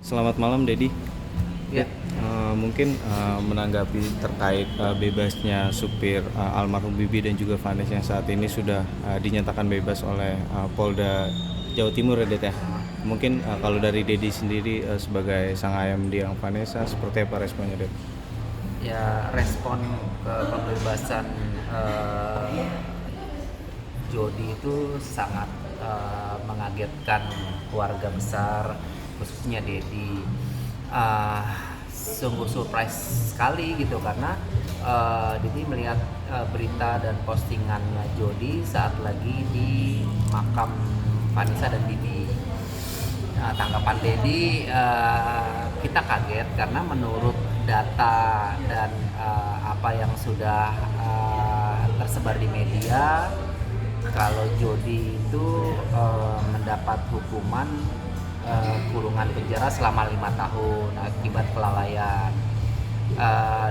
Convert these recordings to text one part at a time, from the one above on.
Selamat malam, Dedi. Ya, Mungkin menanggapi terkait bebasnya supir almarhum Bibi dan juga Vanessa yang saat ini sudah dinyatakan bebas oleh Polda Jawa Timur ya, Det ya. Mungkin kalau dari Dedi sendiri sebagai sang ayam Diang Vanessa, seperti apa responnya, Det? ya respon ke pembebasan eh, Jody itu sangat mengagetkan keluarga besar, khususnya Dedi. Eh, Sungguh surprise sekali gitu karena Dedi melihat berita dan postingannya Jody saat lagi di makam Vanessa dan Bibi. Tanggapan Dedi, kita kaget karena menurut data dan apa yang sudah tersebar di media, kalau Jody itu mendapat hukuman kurungan penjara selama 5 tahun akibat kelalaian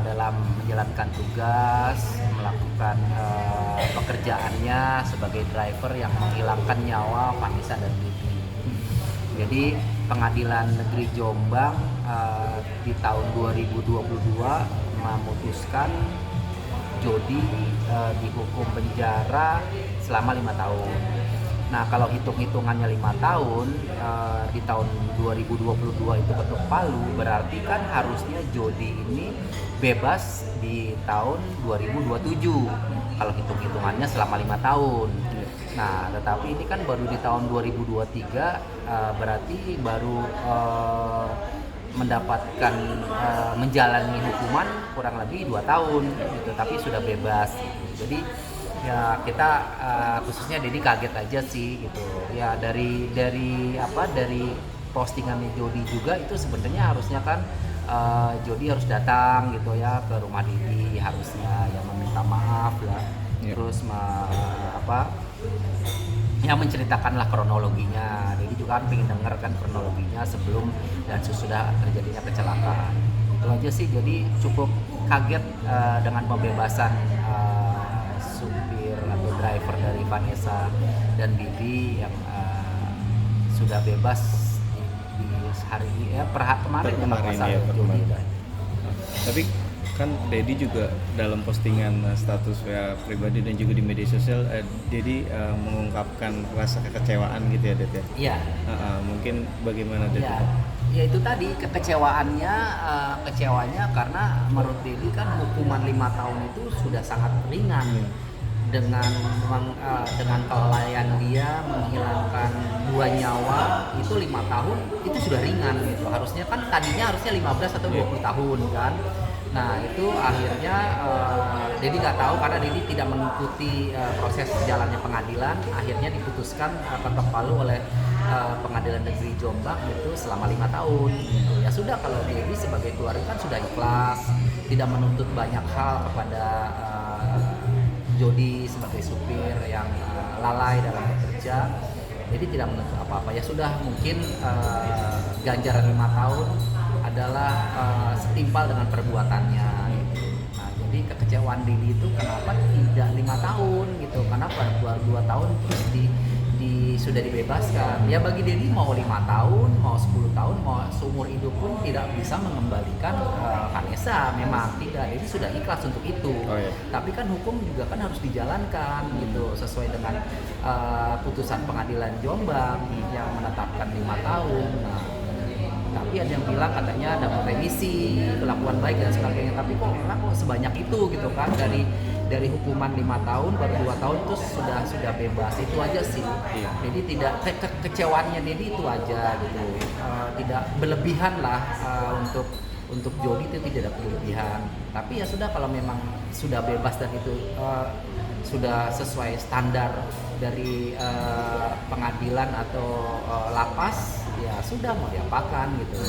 dalam menjalankan tugas, melakukan pekerjaannya sebagai driver yang menghilangkan nyawa Vanessa dan Bibi. Jadi Pengadilan Negeri Jombang di tahun 2022 memutuskan Jody dihukum penjara selama 5 tahun. Nah, kalau hitung-hitungannya 5 tahun di tahun 2022 itu ketuk palu, berarti kan harusnya Jody ini bebas di tahun 2027. Kalau hitung-hitungannya selama 5 tahun. Nah, tetapi ini kan baru di tahun 2023, berarti baru mendapatkan menjalani hukuman kurang lebih 2 tahun gitu, tapi sudah bebas gitu. Jadi ya kita khususnya Dedi kaget aja sih gitu ya, dari postingannya Jody juga itu sebenarnya harusnya kan Jody harus datang gitu ya ke rumah Dedi, harusnya ya meminta maaf ya. Ya. Terus yang menceritakanlah kronologinya. Jadi juga kan pengen denger kan kronologinya sebelum dan sesudah terjadinya kecelakaan. Itu aja sih, jadi cukup kaget dengan pembebasan supir atau driver dari Vanessa dan Bibi yang sudah bebas di hari ini ya, kemarin ya kalau nggak salah Ya, Jody ya. Tapi kan Dedi juga dalam postingan status WA pribadi dan juga di media sosial, Dedi mengungkapkan rasa kekecewaan gitu ya, Det ya. Iya. Mungkin bagaimana, Det? Ya, ya itu tadi kecewanya karena menurut Dedi kan hukuman 5 tahun itu sudah sangat ringan dengan kelalaian dia menghilangkan 2 nyawa itu 5 tahun itu sudah ringan gitu. Tadinya harusnya 15 atau 20 tahun kan. Nah itu akhirnya Dedi nggak tahu karena Dedi tidak mengikuti proses jalannya pengadilan. Akhirnya diputuskan ketok palu oleh Pengadilan Negeri Jombang itu selama 5 tahun. Gitu. Ya sudah, kalau Dedi sebagai keluarga kan sudah ikhlas, tidak menuntut banyak hal kepada Jody sebagai supir yang lalai dalam bekerja. Jadi tidak menuntut apa-apa. Ya sudah, mungkin ganjaran 5 tahun adalah setimpal dengan perbuatannya gitu. Nah, jadi kekecewaan Dedi itu kenapa tidak 5 tahun gitu, kenapa baru 2 tahun terus sudah dibebaskan. Ya bagi Dedi mau 5 tahun, mau 10 tahun, mau seumur hidup pun tidak bisa mengembalikan Vanessa, memang tidak. Dedi sudah ikhlas untuk itu. Oh, iya. Tapi kan hukum juga kan harus dijalankan gitu sesuai dengan putusan Pengadilan Jombang yang menetapkan 5 tahun. Nah, tapi ada yang bilang katanya dapat remisi, kelakuan baik dan sebagainya. Tapi kok sebanyak itu gitu kan, dari hukuman 5 tahun baru 2 tahun terus sudah bebas. Itu aja sih. Iya. Jadi tidak kecewaannya Dedi itu aja gitu. Tidak berlebihan lah untuk Jody itu tidak ada berlebihan. Tapi ya sudah, kalau memang sudah bebas dan itu sudah sesuai standar dari pengadilan atau lapas, ya sudah, mau diapakan gitu.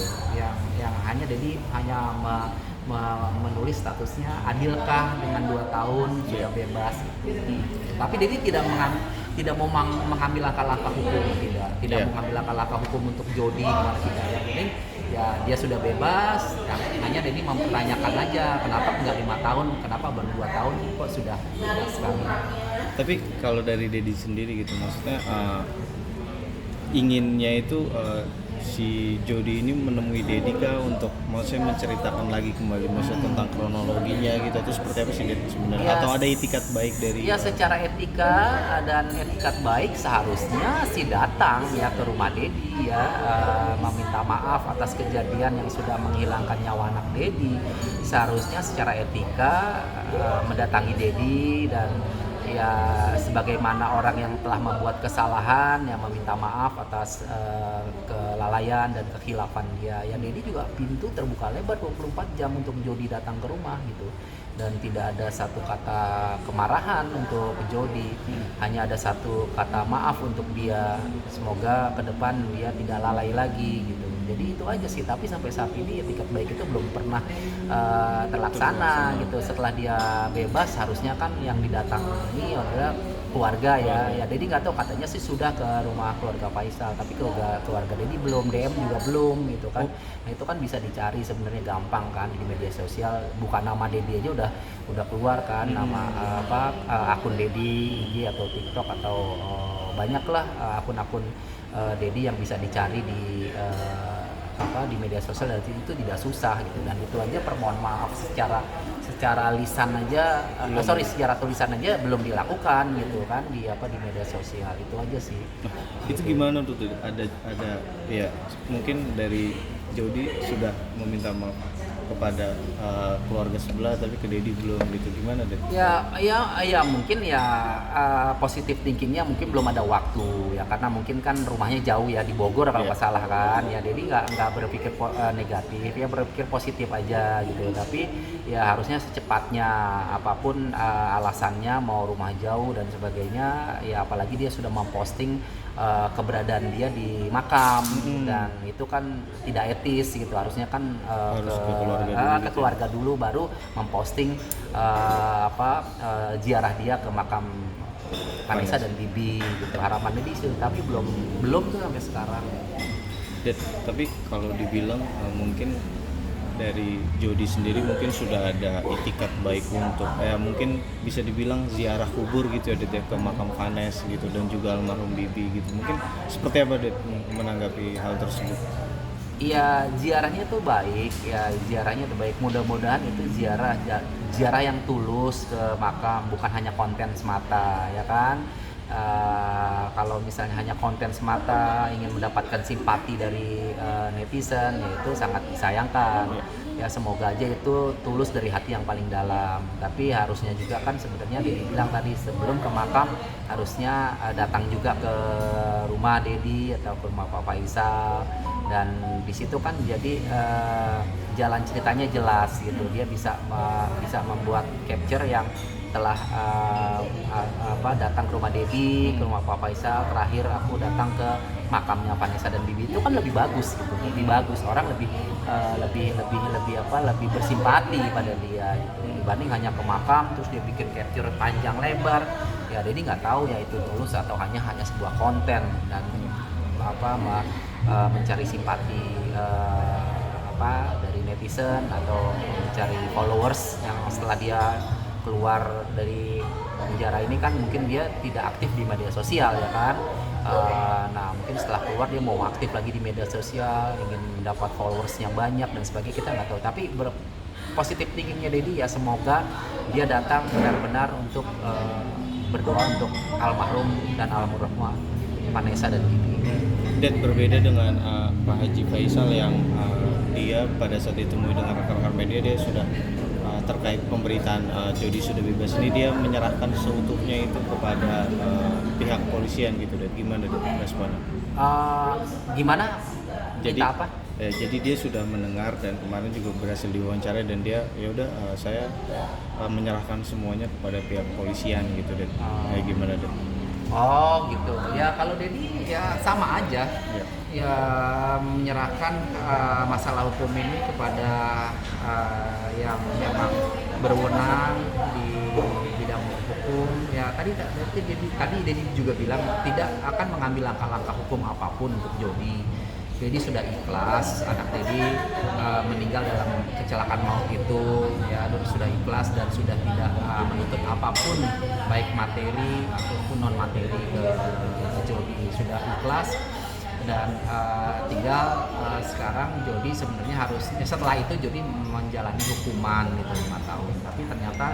Yang hanya Dedi hanya menulis statusnya adilkah dengan 2 tahun sudah bebas. Tapi Dedi tidak mau mengambil langkah-langkah hukum, tidak Yeah. mengambil langkah-langkah hukum untuk Jody, gimana tidak. Yang penting ya dia sudah bebas. Hanya Dedi mempertanyakan aja kenapa nggak 5 tahun, kenapa baru 2 tahun kok sudah bebas sekali. Tapi kalau dari Dedi sendiri gitu, maksudnya inginnya itu si Jody ini menemui Dedi kah untuk maksudnya menceritakan lagi kembali maksudnya tentang kronologinya gitu, itu seperti apa sih Ded sebenarnya? Ya, Atau ada itikat baik dari ya secara etika dan etikat baik seharusnya si datang ya ke rumah Dedi ya, meminta maaf atas kejadian yang sudah menghilangkan nyawa anak Dedi. Seharusnya secara etika mendatangi Dedi dan ya sebagaimana orang yang telah membuat kesalahan yang meminta maaf atas kelalaian dan kekhilafan dia. Ya Dedi juga pintu terbuka lebar 24 jam untuk Jody datang ke rumah gitu. Dan tidak ada satu kata kemarahan untuk Jody, hanya ada satu kata maaf untuk dia. Semoga ke depan dia tidak lalai lagi gitu. Jadi itu aja sih, tapi sampai saat ini etikat baik itu belum pernah terlaksana gitu. Setelah dia bebas harusnya kan yang didatangi adalah keluarga ya Dedi nggak tahu, katanya sih sudah ke rumah keluarga Faisal, tapi keluarga Dedi belum, DM juga belum gitu kan. Nah itu kan bisa dicari sebenarnya, gampang kan di media sosial, bukan nama Dedi aja udah keluar kan, nama akun Dedi IG atau TikTok atau banyaklah akun-akun Dedi yang bisa dicari di media sosial, dan itu tidak susah gitu. Dan itu aja permohon maaf secara lisan aja, secara tulisan aja belum dilakukan gitu kan di media sosial. Itu aja sih. Itu gimana tuh? Ada ya mungkin dari Jody sudah meminta maaf kepada keluarga sebelah, tapi ke Dedi belum gitu, gimana deh? Ya mungkin ya positif thinkingnya mungkin belum ada waktu ya, karena mungkin kan rumahnya jauh ya di Bogor kalau nggak salah kan ya. Dedi nggak berpikir negatif ya, berpikir positif aja gitu. Tapi ya harusnya secepatnya, apapun alasannya, mau rumah jauh dan sebagainya ya, apalagi dia sudah memposting keberadaan dia di makam dan itu kan tidak etis gitu. Harusnya kan ke keluarga dulu baru memposting ziarah dia ke makam Vanessa dan Bibi gitu. Harapannya di situ, tapi belum tuh sampai sekarang. Tapi kalau dibilang mungkin dari Jody sendiri mungkin sudah ada itikat baik untuk mungkin bisa dibilang ziarah kubur gitu ya ke makam Vanessa gitu, dan juga almarhum Bibi gitu. Mungkin seperti apa Det menanggapi hal tersebut? Iya, ziarahnya tuh baik ya, ziarahnya tuh baik. Mudah-mudahan itu ziarah yang tulus ke makam, bukan hanya konten semata ya kan. Kalau misalnya hanya konten semata ingin mendapatkan simpati dari netizen, ya itu sangat disayangkan ya. Semoga aja itu tulus dari hati yang paling dalam. Tapi harusnya juga kan sebenarnya dibilang tadi, sebelum ke makam harusnya datang juga ke rumah Dedi atau ke rumah Pak Faisal, dan di situ kan jadi jalan ceritanya jelas gitu. Dia bisa membuat capture yang telah datang ke rumah Dedi, ke rumah Pak Faisal, terakhir aku datang ke makamnya Vanessa dan Bibi. Itu kan lebih bagus gitu, lebih bagus, orang lebih bersimpati pada dia gitu, dibanding hanya ke makam terus dia bikin capture panjang lebar ya. Dedi nggak tahu ya itu tulus atau hanya sebuah konten dan mencari simpati dari netizen atau mencari followers yang setelah dia keluar dari penjara ini kan mungkin dia tidak aktif di media sosial ya kan. Nah mungkin setelah keluar dia mau aktif lagi di media sosial, ingin mendapat followers yang banyak dan sebagainya, kita nggak tahu. Tapi positif thinkingnya Dedi ya, semoga dia datang benar-benar untuk berdoa untuk almarhum dan almarhumah Vanessa dan Bibi. Dan berbeda dengan Pak Haji Faisal yang dia pada saat ditemui dengan rekan-rekan media, dia sudah terkait pemberitaan Jody sudah bebas ini, dia menyerahkan seutuhnya itu kepada pihak polisian gitu. Dan gimana responnya? Gimana? Jadi apa? Jadi dia sudah mendengar dan kemarin juga berhasil diwawancara, dan dia saya menyerahkan semuanya kepada pihak polisian gitu. Dan gimana deh? Oh gitu ya, kalau Dedi ya sama aja ya, menyerahkan masalah hukum ini kepada yang memang berwenang di bidang hukum ya. Tadi Dedi juga bilang tidak akan mengambil langkah-langkah hukum apapun untuk Jody. Dedi sudah ikhlas, anak Dedi meninggal dalam kecelakaan maut itu ya, sudah ikhlas dan sudah tidak menuntut apapun baik materi ataupun non materi ke Jody, sudah ikhlas. dan tinggal sekarang Jody sebenarnya harus setelah itu Jody menjalani hukuman gitu 5 tahun, tapi ternyata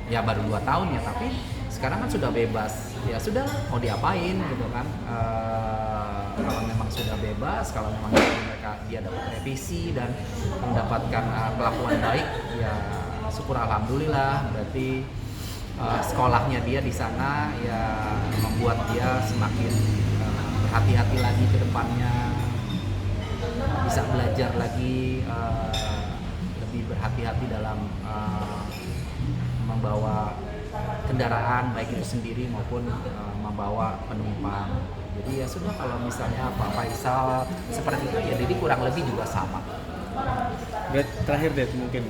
ya baru 2 tahun ya, tapi sekarang kan sudah bebas, ya sudah mau diapain gitu kan. Kalau memang sudah bebas, kalau memang dia dapat revisi dan mendapatkan perlakuan baik, ya syukur alhamdulillah, berarti sekolahnya dia di sana ya membuat dia semakin berhati-hati lagi ke depannya, bisa belajar lagi, lebih berhati-hati dalam membawa kendaraan baik itu sendiri maupun membawa penumpang. Jadi ya sudah, kalau misalnya Pak Faisal seperti itu ya jadi kurang lebih juga sama. Terakhir Ded, mungkin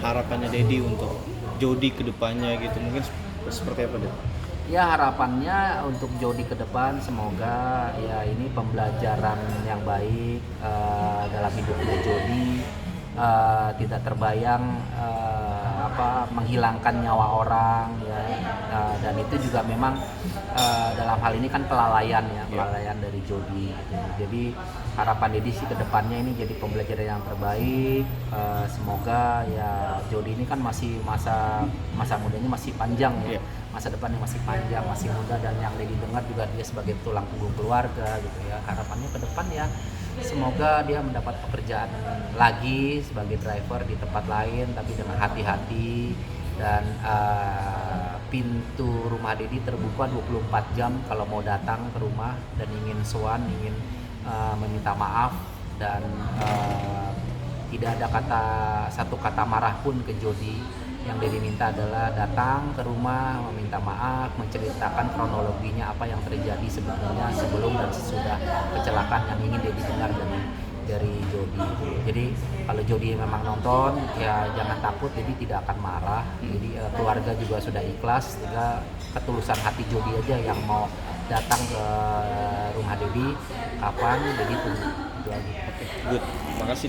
harapannya Dedi untuk Jody ke depannya gitu, mungkin seperti apa Ded? Ya harapannya untuk Jody ke depan semoga ya ini pembelajaran yang baik dalam hidupnya Jody, tidak terbayang menghilangkan nyawa orang ya, dan itu juga memang dalam hal ini kan kelalaian ya, kelalaian dari Jody gitu. Jadi harapan Dedi sih ke depannya ini jadi pembelajaran yang terbaik. Semoga ya Jody ini kan masih masa mudanya masih panjang ya, masa depannya masih panjang, masih muda, dan yang Dedi dengar juga dia sebagai tulang punggung keluarga gitu ya. Harapannya ke depan ya semoga dia mendapat pekerjaan lagi sebagai driver di tempat lain, tapi dengan hati-hati, dan pintu rumah Dedi terbuka 24 jam kalau mau datang ke rumah dan ingin sowan, ingin meminta maaf, dan tidak ada satu kata marah pun ke Jody. Yang Dedi minta adalah datang ke rumah, meminta maaf, menceritakan kronologinya apa yang terjadi sebenarnya sebelum dan sesudah kecelakaan yang ingin Dedi dengar dari Jody. Jadi kalau Jody memang nonton ya jangan takut, Dedi tidak akan marah. Jadi keluarga juga sudah ikhlas, tinggal ketulusan hati Jody aja yang mau datang ke rumah Dedi kapan, Dedi tunggu. Itu aja. Good, makasih.